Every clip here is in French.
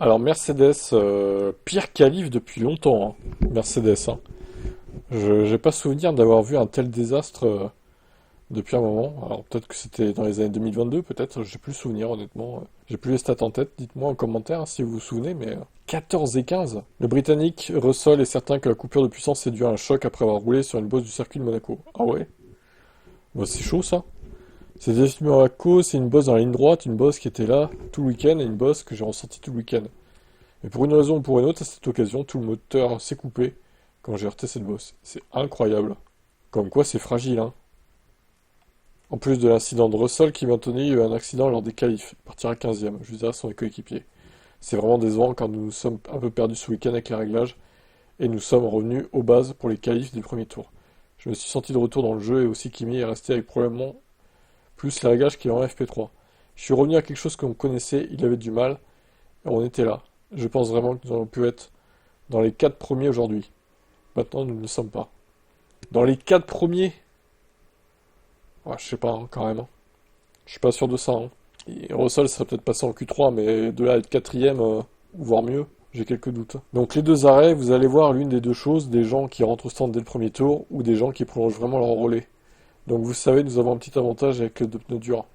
Alors Mercedes, pire qualif depuis longtemps, hein. Mercedes, hein. Je j'ai pas souvenir d'avoir vu un tel désastre depuis un moment. Alors peut-être que c'était dans les années 2022, peut-être, j'ai plus souvenir honnêtement. J'ai plus les stats en tête, dites-moi en commentaire hein, si vous vous souvenez, mais 14 et 15. Le Britannique Russell est certain que la coupure de puissance est due à un choc après avoir roulé sur une bosse du circuit de Monaco. Ah ouais? Bah, c'est chaud ça. C'est définitivement à cause, c'est une bosse dans la ligne droite, une bosse qui était là tout le week-end et une bosse que j'ai ressentie tout le week-end. Et pour une raison ou pour une autre, à cette occasion, tout le moteur s'est coupé quand j'ai heurté cette bosse. C'est incroyable. Comme quoi, c'est fragile, hein. En plus de l'incident de Russell qui maintenant eu un accident lors des qualifs, il partira 15e, juste derrière son coéquipier. C'est vraiment décevant car nous nous sommes un peu perdus ce week-end avec les réglages et nous sommes revenus aux bases pour les qualifs du premier tour. Je me suis senti de retour dans le jeu et aussi Kimi est resté avec probablement plus les réglages qu'il est en FP3. Je suis revenu à quelque chose qu'on connaissait, il avait du mal et on était là. Je pense vraiment que nous aurions pu être dans les 4 premiers aujourd'hui. Maintenant, nous ne le sommes pas. Dans les 4 premiers? Ouais, je sais pas, hein, quand même, hein. Je suis pas sûr de ça, hein. Et Russell serait peut-être passé en Q3, mais de là à être quatrième, voire mieux, j'ai quelques doutes. Donc les deux arrêts, vous allez voir l'une des deux choses, des gens qui rentrent au stand dès le premier tour, ou des gens qui prolongent vraiment leur relais. Donc vous savez, nous avons un petit avantage avec les deux pneus durs.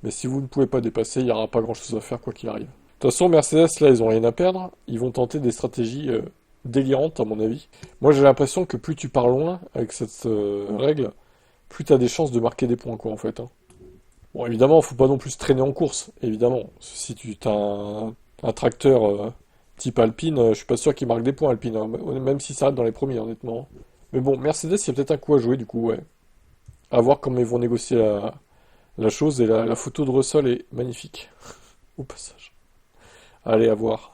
Mais si vous ne pouvez pas dépasser, il n'y aura pas grand-chose à faire quoi qu'il arrive. De toute façon, Mercedes, là, ils ont rien à perdre. Ils vont tenter des stratégies délirantes, à mon avis. Moi, j'ai l'impression que plus tu pars loin avec cette règle, plus tu as des chances de marquer des points, quoi, en fait, hein. Bon, évidemment, faut pas non plus se traîner en course, évidemment. Si tu as un tracteur type Alpine, je suis pas sûr qu'il marque des points, Alpine, hein, même s'il s'arrête dans les premiers, honnêtement. Mais bon, Mercedes, il y a peut-être un coup à jouer, du coup, ouais. À voir comment ils vont négocier la chose, et la photo de Russell est magnifique, au passage. Allez, à voir.